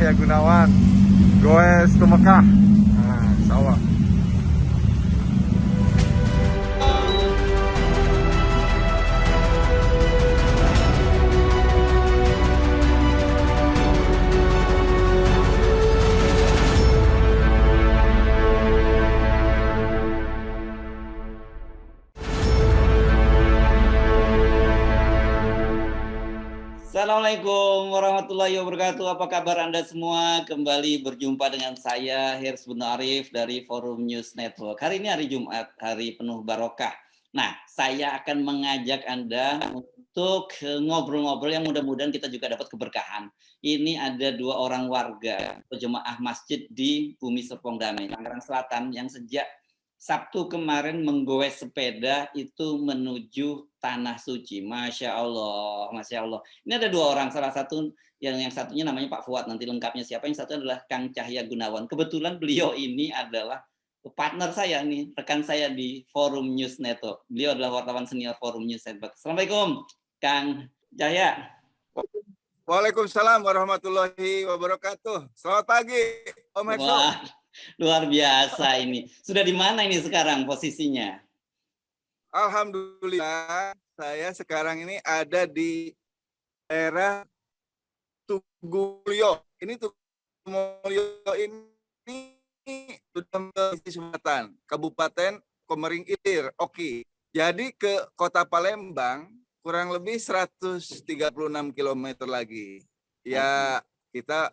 Cahya Gunawan, goes to Mekah. Nah, insya Allah. Assalamualaikum warahmatullahi wabarakatuh. Apa kabar Anda semua? Kembali berjumpa dengan saya Hirs bin Arif dari Forum News Network. Hari ini hari Jumat, hari penuh barokah. Nah, saya akan mengajak Anda untuk ngobrol-ngobrol yang mudah-mudahan kita juga dapat keberkahan. Ini ada dua orang warga jemaah masjid di Bumi Serpong Damai, Tangerang Selatan, yang sejak Sabtu kemarin menggoes sepeda itu menuju Tanah Suci. Masya Allah, Masya Allah. Ini ada dua orang, salah satu yang satunya namanya Pak Fuad, nanti lengkapnya siapa, yang satu adalah Kang Cahya Gunawan. Kebetulan beliau ini adalah partner saya nih, rekan saya di Forum News Network. Beliau adalah wartawan senior Forum News Network. Assalamualaikum, Kang Cahya. Waalaikumsalam warahmatullahi wabarakatuh. Selamat pagi, Om Herso. Wah, luar biasa ini. Sudah di mana ini sekarang posisinya? Alhamdulillah, saya sekarang ini ada di daerah Tugulyo. Ini Tugulyo ini sudah di Selatan, Kabupaten Komering Ilir, Oki. Jadi ke Kota Palembang kurang lebih 136 km lagi. Ya, kita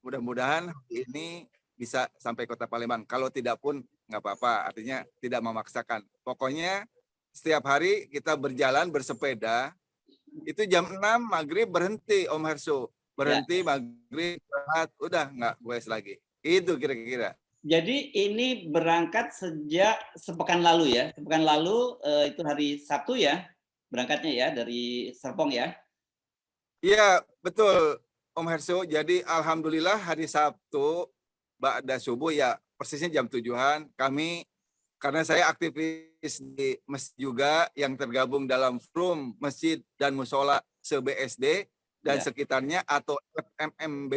mudah-mudahan ini bisa sampai Kota Palembang. Kalau tidak pun nggak apa-apa, artinya tidak memaksakan. Pokoknya setiap hari kita berjalan bersepeda, itu jam 6 maghrib berhenti, Om Herso. Berhenti, maghrib, udah nggak goes lagi. Itu kira-kira. Jadi ini berangkat sejak sepekan lalu ya? Sepekan lalu itu hari Sabtu ya? Berangkatnya ya dari Serpong ya? Iya, betul Om Herso. Jadi alhamdulillah hari Sabtu ba'da subuh ya persisnya jam 7-an kami, karena saya aktivis di masjid juga yang tergabung dalam forum masjid dan musola se-BSD dan sekitarnya atau FMMB.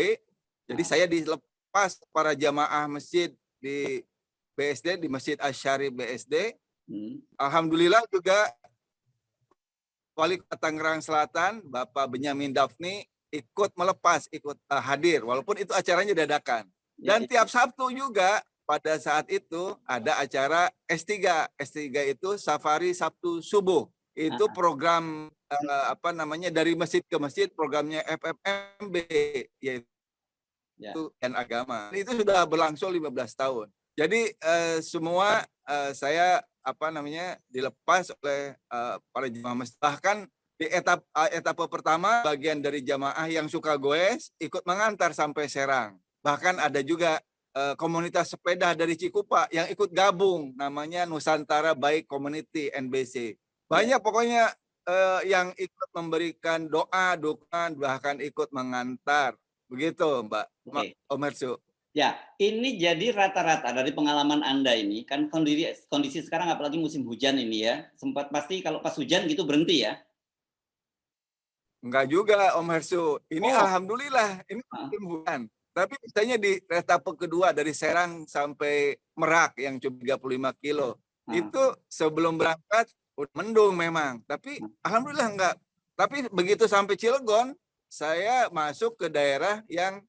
Jadi saya dilepas para jamaah masjid di BSD, di Masjid Asy-Syarif BSD. Alhamdulillah juga Wali Kota Tangerang Selatan, Bapak Benyamin Dafni, ikut melepas, ikut hadir, walaupun itu acaranya dadakan. Dan tiap Sabtu juga pada saat itu ada acara S3. S3 itu Safari Sabtu Subuh. Itu program dari masjid ke masjid, programnya FFMB, yaitu dan agama. Itu sudah berlangsung 15 tahun. Jadi semua saya dilepas oleh para jemaah masjid. Bahkan di etapa pertama bagian dari jamaah yang suka goes ikut mengantar sampai Serang. Bahkan ada juga komunitas sepeda dari Cikupa yang ikut gabung, namanya Nusantara Bike Community NBC. Banyak pokoknya yang ikut memberikan doa, dukungan, bahkan ikut mengantar. Begitu Mbak Om Herso. Ya, ini jadi rata-rata dari pengalaman Anda ini, kan kondisi sekarang apalagi musim hujan ini ya, sempat pasti kalau pas hujan gitu berhenti ya? Enggak juga Om Herso, ini alhamdulillah, ini musim hujan. Tapi misalnya di etapa kedua dari Serang sampai Merak yang cuma 35 kilo, itu sebelum berangkat udah mendung memang, tapi alhamdulillah enggak. Tapi begitu sampai Cilegon, saya masuk ke daerah yang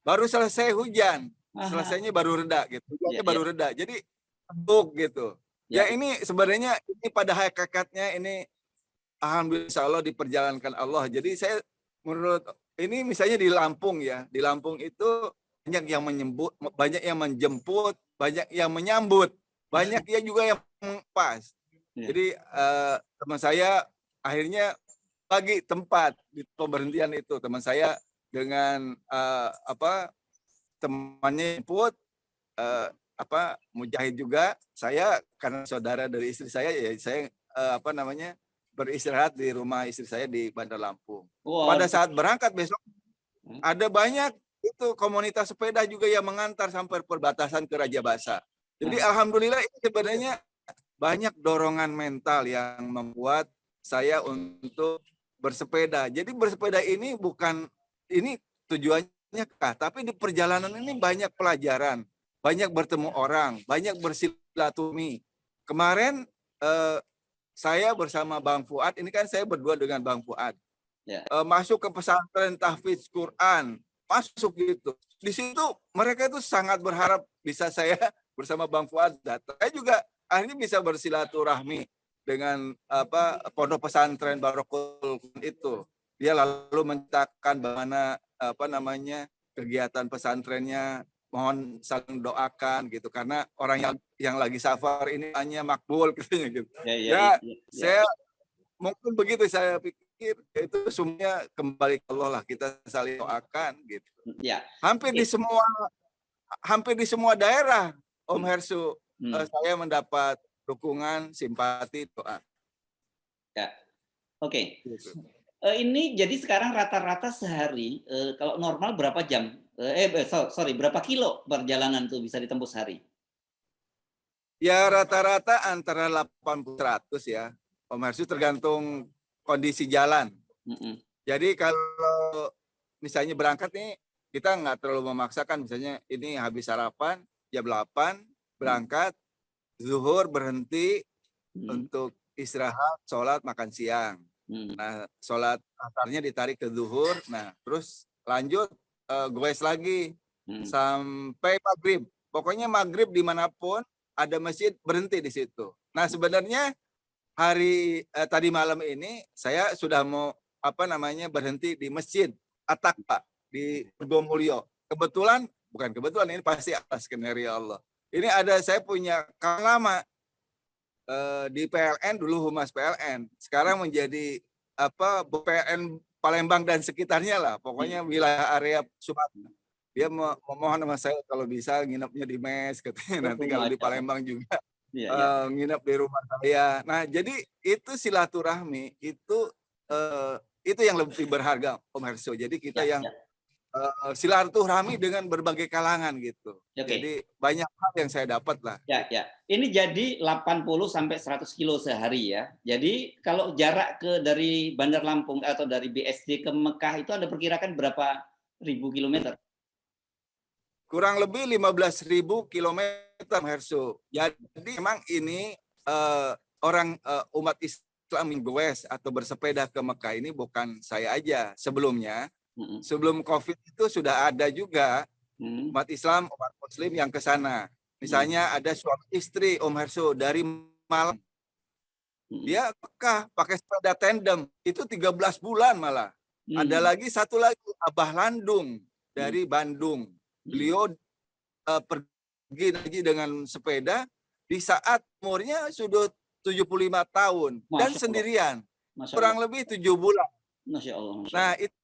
baru selesai hujan, selesainya baru reda gitu. Hujannya baru reda. Jadi empuk gitu. Ya ini sebenarnya ini pada hakikatnya ini alhamdulillah insya Allah diperjalankan Allah. Jadi saya menurut ini misalnya di Lampung ya, di Lampung itu banyak yang banyak yang menjemput, banyak yang menyambut, banyak yang juga yang pas. Jadi teman saya akhirnya bagi tempat di pemberhentian itu, teman saya dengan temannya jemput Mujahid juga, saya karena saudara dari istri saya ya saya beristirahat di rumah istri saya di Bandar Lampung. Pada saat berangkat besok ada banyak itu komunitas sepeda juga yang mengantar sampai perbatasan ke Raja Basa. Jadi alhamdulillah ini sebenarnya banyak dorongan mental yang membuat saya untuk bersepeda. Jadi bersepeda ini bukan ini tujuannya kah? Tapi di perjalanan ini banyak pelajaran, banyak bertemu orang, banyak bersilaturahmi. Kemarin saya bersama Bang Fuad, ini kan saya berdua dengan Bang Fuad, Ya. masuk ke pesantren tahfidz Quran, masuk gitu. Di situ mereka itu sangat berharap bisa saya bersama Bang Fuad datang. Saya juga akhirnya bisa bersilaturahmi dengan pondok pesantren Barokul itu. Dia lalu menceritakan bagaimana kegiatan pesantrennya, mohon saling doakan gitu karena orang yang lagi safar ini hanya makbul katanya gitu. Ya, saya mungkin begitu saya pikir itu semuanya kembali ke Allah lah, kita saling doakan gitu. Ya. Hampir di semua daerah Om Hersu saya mendapat dukungan, simpati, doa. Ya. Oke. Ini jadi sekarang rata-rata sehari kalau normal berapa jam? Berapa kilo perjalanan tuh bisa ditempuh sehari? Ya rata-rata antara 80-100 ya, Om Hersu, tergantung kondisi jalan. Jadi kalau misalnya berangkat nih, kita nggak terlalu memaksakan, misalnya ini habis sarapan jam 8, berangkat, zuhur berhenti untuk istirahat, sholat, makan siang. Nah, sholat asarnya ditarik ke zuhur, nah terus lanjut goes lagi sampai maghrib. Pokoknya maghrib dimanapun ada masjid berhenti di situ. Nah sebenarnya tadi malam ini saya sudah mau berhenti di masjid At-Taqwa di Gomulyo. Bukan kebetulan, ini pasti atas skenario Allah. Ini saya punya kawan lama di PLN, dulu humas PLN, sekarang menjadi PLN Palembang dan sekitarnya lah, pokoknya wilayah area Sumatera. Dia memohon sama saya kalau bisa nginepnya di mes, katanya nanti kalau di Palembang juga nginep di rumah saya. Nah jadi itu silaturahmi itu yang lebih berharga Om Herso. Jadi kita yang silaturahmi dengan berbagai kalangan gitu. Jadi banyak hal yang saya dapat lah. Ya. Ini jadi 80 sampai 100 kilo sehari ya. Jadi kalau jarak dari Bandar Lampung atau dari BSD ke Mekah itu Anda perkirakan berapa ribu kilometer? Kurang lebih 15.000 kilometer, Herso. Jadi memang ini umat Islam yang goes atau bersepeda ke Mekah ini bukan saya aja. Sebelum COVID itu sudah ada juga umat Islam, umat Muslim yang ke sana. Misalnya ada suami istri Om Herso dari Malang. Dia Mekah pakai sepeda tandem. Itu 13 bulan malah. Ada lagi satu lagi, Abah Landung dari Bandung. Beliau pergi lagi dengan sepeda di saat umurnya sudah 75 tahun dan sendirian. Kurang lebih 7 bulan. Masya Allah. Nah, itu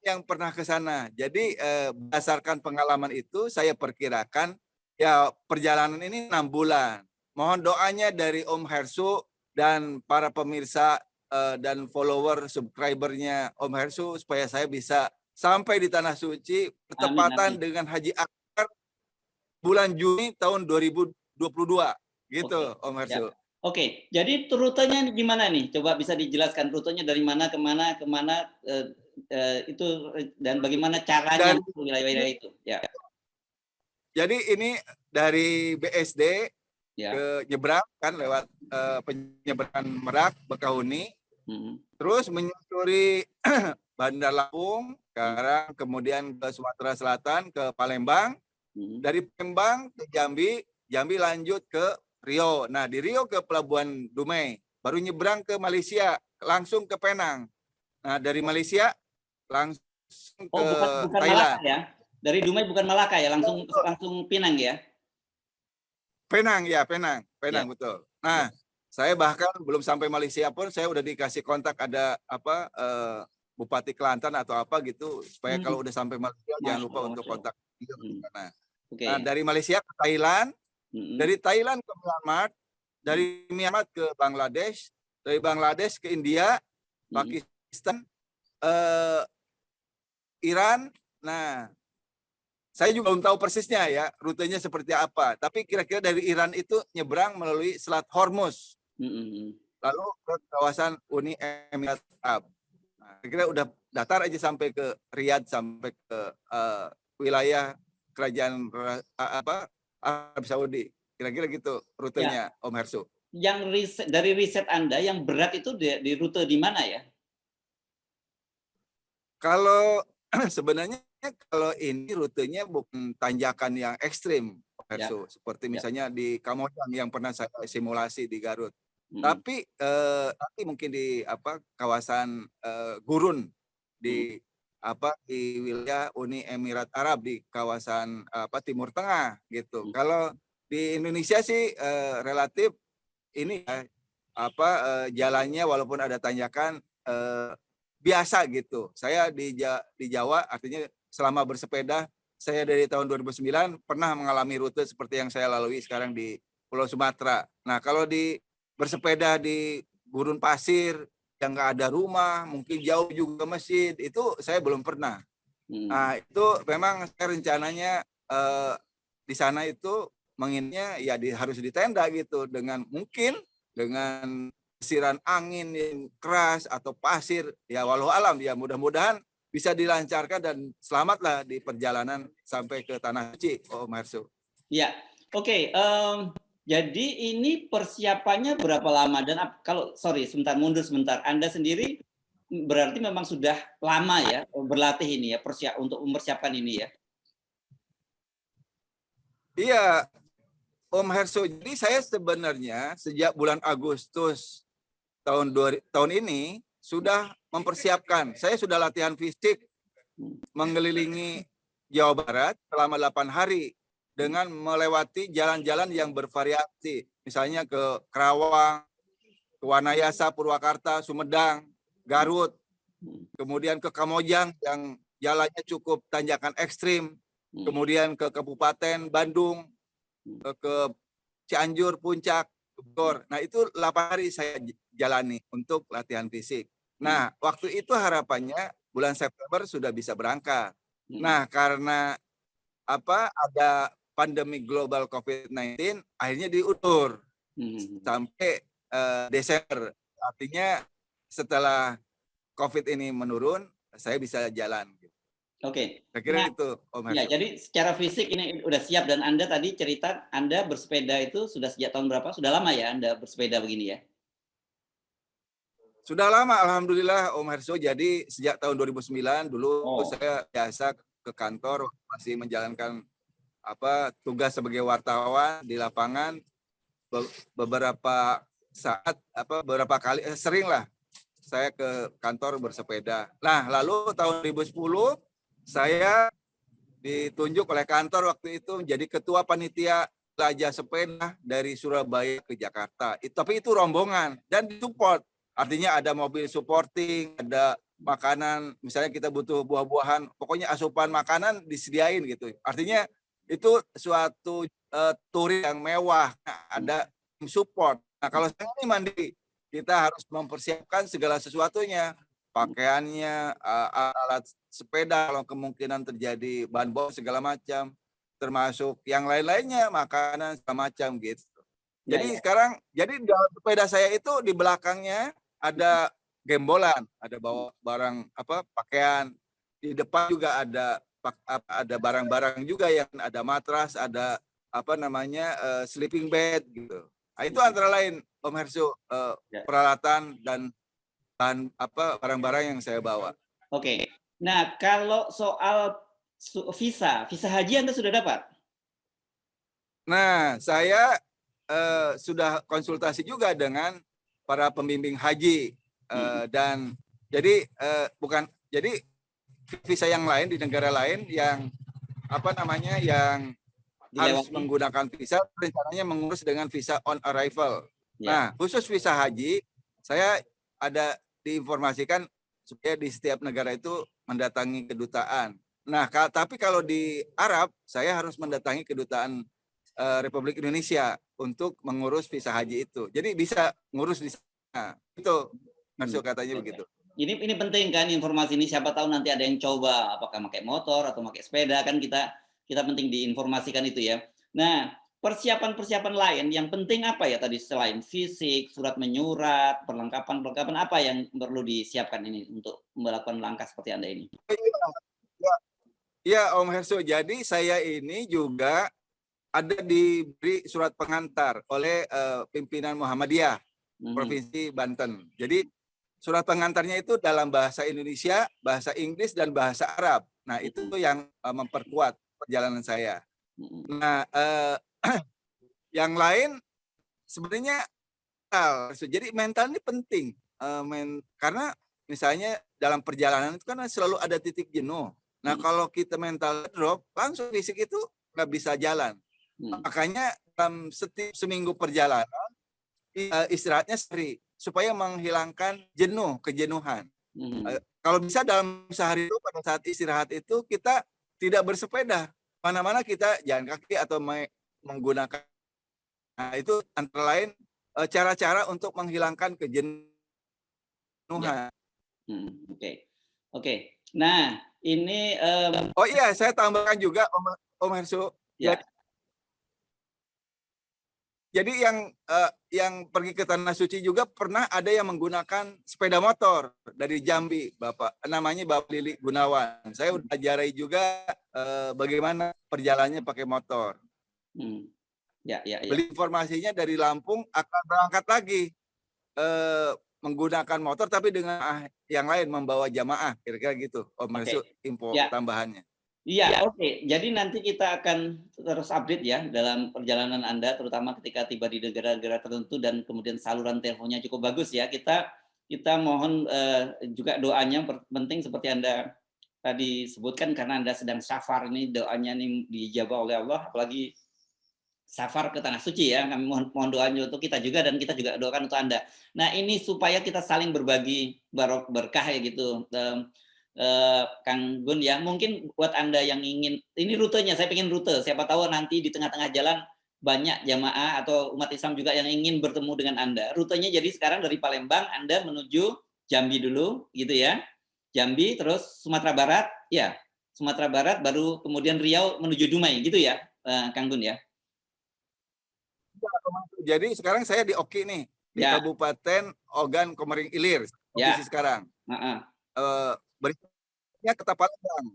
yang pernah ke sana. Jadi berdasarkan pengalaman itu saya perkirakan ya perjalanan ini 6 bulan. Mohon doanya dari Om Hersu dan para pemirsa dan follower subscribernya Om Hersu supaya saya bisa sampai di Tanah Suci bertepatan dengan Haji Akbar bulan Juni tahun 2022 gitu. Om Hersu. Oke, jadi rutenya gimana nih? Coba bisa dijelaskan rutenya dari mana ke mana itu dan bagaimana caranya wilayah-wilayah itu. Ya. Jadi ini dari BSD ke nyebrang kan lewat penyeberangan Merak Bekahuni, terus menyusuri Bandar Lampung, sekarang kemudian ke Sumatera Selatan ke Palembang, dari Palembang ke Jambi, Jambi lanjut ke Rio. Nah di Rio ke Pelabuhan Dumai, baru nyebrang ke Malaysia, langsung ke Penang. Nah dari Malaysia langsung ke bukan Thailand. Malaka ya? Dari Dumai bukan Malaka ya, langsung Penang ya? Penang ya, Penang betul. Nah saya bahkan belum sampai Malaysia pun saya udah dikasih kontak ada Bupati Kelantan atau apa gitu supaya kalau udah sampai Malaysia jangan lupa untuk kontak. Nah dari Malaysia ke Thailand. Dari Thailand ke Myanmar, dari Myanmar ke Bangladesh, dari Bangladesh ke India, Pakistan, Iran. Nah, saya juga belum tahu persisnya ya rutenya seperti apa. Tapi kira-kira dari Iran itu nyebrang melalui Selat Hormuz, lalu ke kawasan Uni Emirat Arab. Nah, kira-kira udah datar aja sampai ke Riyadh, sampai ke wilayah kerajaan Arab Saudi. Kira-kira gitu rutenya, Om Hersu. Yang dari riset Anda yang berat itu di rute di mana ya? Kalau sebenarnya kalau ini rutenya bukan tanjakan yang ekstrim, Om Hersu. Seperti misalnya di Kamojang yang pernah saya simulasi di Garut. Tapi nanti mungkin di kawasan gurun di di wilayah Uni Emirat Arab di kawasan Timur Tengah gitu. Kalau di Indonesia sih relatif ini ya jalannya walaupun ada tanjakan biasa gitu. Saya di Jawa artinya selama bersepeda saya dari tahun 2009 pernah mengalami rute seperti yang saya lalui sekarang di Pulau Sumatera. Nah, kalau di bersepeda di gurun pasir yang nggak ada rumah, mungkin jauh juga masjid, itu saya belum pernah. Nah, itu memang saya rencananya di sana itu menginapnya ya harus di tenda gitu, dengan mungkin dengan desiran angin yang keras atau pasir, ya walau alam, ya mudah-mudahan bisa dilancarkan dan selamatlah di perjalanan sampai ke Tanah Suci, Om Hersu. Ya, oke. Jadi ini persiapannya berapa lama? Dan kalau mundur sebentar. Anda sendiri berarti memang sudah lama ya berlatih ini ya, untuk mempersiapkan ini ya? Iya, Om Hersu. Jadi saya sebenarnya sejak bulan Agustus tahun ini sudah mempersiapkan. Saya sudah latihan fisik mengelilingi Jawa Barat selama 8 hari dengan melewati jalan-jalan yang bervariasi. Misalnya ke Kerawang, ke Wanayasa, Purwakarta, Sumedang, Garut, kemudian ke Kamojang yang jalannya cukup tanjakan ekstrim, kemudian ke Kabupaten Bandung, ke Cianjur, Puncak, Bogor. Nah, itu 8 hari saya jalani untuk latihan fisik. Nah, waktu itu harapannya bulan September sudah bisa berangkat. Nah, karena ada pandemi global COVID-19, akhirnya diundur sampai Desember. Artinya setelah COVID ini menurun, saya bisa jalan. Oke. Saya kira itu, Om Hersu. Ya, jadi secara fisik ini udah siap, dan Anda tadi cerita Anda bersepeda itu sudah sejak tahun berapa? Sudah lama ya Anda bersepeda begini ya? Sudah lama, alhamdulillah, Om Hersu. Jadi sejak tahun 2009 dulu saya biasa ke kantor, masih menjalankan tugas sebagai wartawan di lapangan. Beberapa saat beberapa kali sering lah saya ke kantor bersepeda. Nah, lalu tahun 2010 saya ditunjuk oleh kantor waktu itu menjadi ketua panitia jelajah sepeda dari Surabaya ke Jakarta. Tapi itu rombongan dan disupport. Artinya ada mobil supporting, ada makanan, misalnya kita butuh buah-buahan, pokoknya asupan makanan disediain gitu. Artinya itu suatu turis yang mewah, ada support. Nah, kalau saya ini mandiri, kita harus mempersiapkan segala sesuatunya, pakaiannya, alat sepeda kalau kemungkinan terjadi bahan bom segala macam, termasuk yang lain-lainnya, makanan segala macam gitu. Jadi sekarang, jadi dalam sepeda saya itu di belakangnya ada gembolan, ada bawa barang pakaian, di depan juga ada barang-barang juga yang ada matras, ada sleeping bed gitu. Nah, itu antara lain, Om Hersu, peralatan dan barang-barang yang saya bawa. Oke. Nah, kalau soal visa haji Anda sudah dapat? Nah, saya sudah konsultasi juga dengan para pembimbing haji dan jadi jadi visa yang lain di negara lain yang yang harus menggunakan visa, rencananya mengurus dengan visa on arrival. Nah, khusus visa haji saya ada diinformasikan supaya di setiap negara itu mendatangi kedutaan. Nah, tapi kalau di Arab saya harus mendatangi kedutaan Republik Indonesia untuk mengurus visa haji itu. Jadi bisa ngurus di sana. Itu maksud katanya begitu. Ini penting kan informasi ini, siapa tahu nanti ada yang coba apakah pakai motor atau pakai sepeda, kan kita penting diinformasikan itu ya. Nah, persiapan-persiapan lain yang penting apa ya tadi selain fisik, surat menyurat, perlengkapan-perlengkapan apa yang perlu disiapkan ini untuk melakukan langkah seperti Anda ini? Ya, ya Om Herso. Jadi saya ini juga ada diberi surat pengantar oleh pimpinan Muhammadiyah Provinsi Banten. Jadi surat pengantarnya itu dalam bahasa Indonesia, bahasa Inggris, dan bahasa Arab. Nah, itu yang memperkuat perjalanan saya. Nah, yang lain sebenarnya mental. Jadi mental ini penting. Karena misalnya dalam perjalanan itu kan selalu ada titik jenuh. Nah, kalau kita mental drop, langsung fisik itu nggak bisa jalan. Makanya dalam setiap seminggu perjalanan, istirahatnya sehari supaya menghilangkan kejenuhan. Kalau bisa dalam sehari itu pada saat istirahat itu kita tidak bersepeda, mana-mana kita jalan kaki atau menggunakan. Nah, itu antara lain cara-cara untuk menghilangkan kejenuhan. Oke. Nah, ini oh iya, saya tambahkan juga Om Herso. ya. Jadi yang pergi ke Tanah Suci juga pernah ada yang menggunakan sepeda motor dari Jambi, Bapak. Namanya Bapak Lili Gunawan. Saya udah ajarai juga bagaimana perjalanannya pakai motor. Ya. Beli informasinya dari Lampung akan berangkat lagi menggunakan motor tapi dengan yang lain membawa jamaah, kira-kira gitu. Om Herso, info tambahannya. Iya, oke. Jadi nanti kita akan terus update ya dalam perjalanan Anda, terutama ketika tiba di negara-negara tertentu dan kemudian saluran teleponnya cukup bagus ya. Kita mohon juga doanya penting seperti Anda tadi sebutkan karena Anda sedang safar ini, doanya ini dijabah oleh Allah, apalagi safar ke Tanah Suci ya. Kami mohon doanya untuk kita juga dan kita juga doakan untuk Anda. Nah, ini supaya kita saling berbagi berkah ya gitu. Kang Gun ya, mungkin buat Anda yang ingin, ini rutenya, saya pengen rute, siapa tahu nanti di tengah-tengah jalan banyak jamaah atau umat Islam juga yang ingin bertemu dengan Anda. Rutenya jadi sekarang dari Palembang Anda menuju Jambi dulu gitu ya. Jambi terus Sumatera Barat, ya. Sumatera Barat baru kemudian Riau menuju Dumai gitu ya, Kang Gun ya. Jadi sekarang saya di Oki nih, di Kabupaten Ogan Komering Ilir, posisi sekarang. Berikutnya ke Palembang,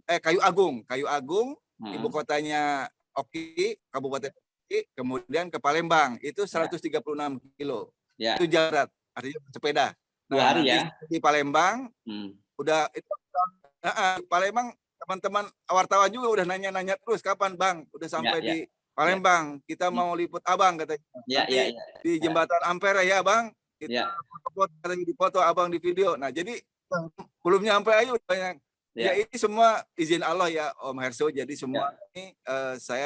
Kayu Agung, ibu kotanya Oki, Kabupaten Oki, kemudian ke Palembang, itu 136 kilo. Itu jarak, artinya bersepeda. Nah, di Palembang, udah itu Palembang, teman-teman wartawan juga udah nanya-nanya terus, kapan Bang? Udah sampai di Palembang, kita mau liput Abang katanya. Nanti di Jembatan Ampera ya Bang, kita foto Abang di video. Nah, jadi belum nyampe aja banyak. Ya ini semua izin Allah ya Om Herso. Jadi semua ini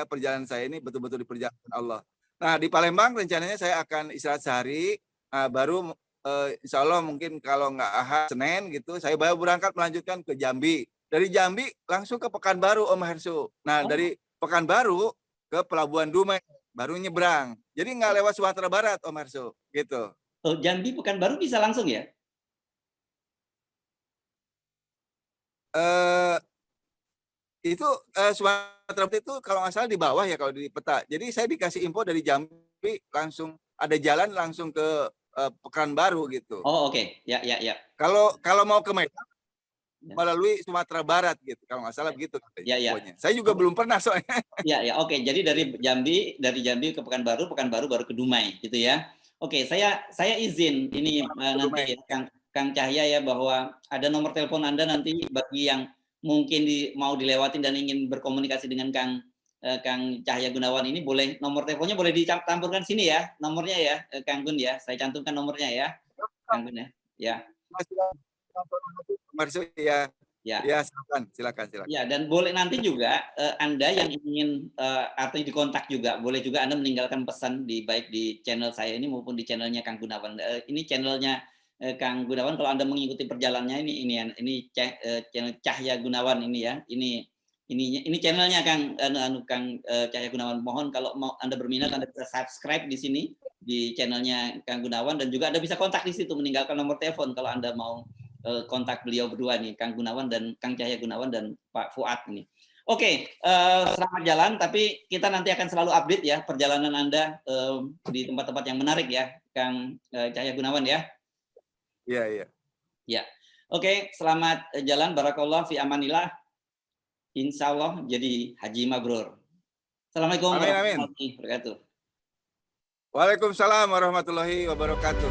perjalanan saya ini betul-betul diperjalanan Allah. Nah, di Palembang rencananya saya akan istirahat sehari, baru insya Allah mungkin kalau nggak Ahad Senin gitu, saya baru berangkat melanjutkan ke Jambi. Dari Jambi langsung ke Pekanbaru Om Herso. Nah, dari Pekanbaru ke Pelabuhan Dumai, baru nyebrang. Jadi nggak lewat Sumatera Barat Om Herso, gitu. Oh, Jambi Pekanbaru bisa langsung ya? Itu Sumatera Barat itu kalau nggak salah di bawah ya kalau di peta. Jadi saya dikasih info dari Jambi langsung ada jalan langsung ke Pekanbaru gitu. Oh oke. Ya. Kalau mau ke Medan melalui Sumatera Barat gitu, kalau nggak salah begitu. Ya. Saya juga belum pernah soalnya. Ya oke. Jadi dari Jambi ke Pekanbaru baru ke Dumai gitu ya. Oke, saya izin ini nanti Kang Cahya ya bahwa ada nomor telepon Anda nanti bagi yang mungkin mau dilewatin dan ingin berkomunikasi dengan Kang Cahya Gunawan ini, boleh nomor teleponnya boleh ditampurkan sini ya, nomornya ya Kang Gun ya. Saya cantumkan nomornya ya, Kang Gun ya. Ya. Ya, silakan. Ya, dan boleh nanti juga Anda yang ingin atau dikontak juga, boleh juga Anda meninggalkan pesan baik di channel saya ini maupun di channelnya Kang Gunawan. Ini channelnya Kang Gunawan, kalau Anda mengikuti perjalanannya ini channel Cahya Gunawan ini ya. Ini channelnya Kang Cahya Gunawan. Mohon kalau mau Anda berminat Anda bisa subscribe di sini di channelnya Kang Gunawan, dan juga Anda bisa kontak di situ, meninggalkan nomor telepon kalau Anda mau kontak beliau berdua nih, Kang Gunawan dan Kang Cahya Gunawan dan Pak Fuad ini. Oke, selamat jalan. Tapi kita nanti akan selalu update ya perjalanan Anda di tempat-tempat yang menarik ya, Kang Cahya Gunawan ya. Iya, iya. Ya, oke. Selamat jalan. Barakallah fi amanillah. Insya Allah jadi haji mabrur. Assalamualaikum Amin, amin. warahmatullahi wabarakatuh. Waalaikumsalam warahmatullahi wabarakatuh.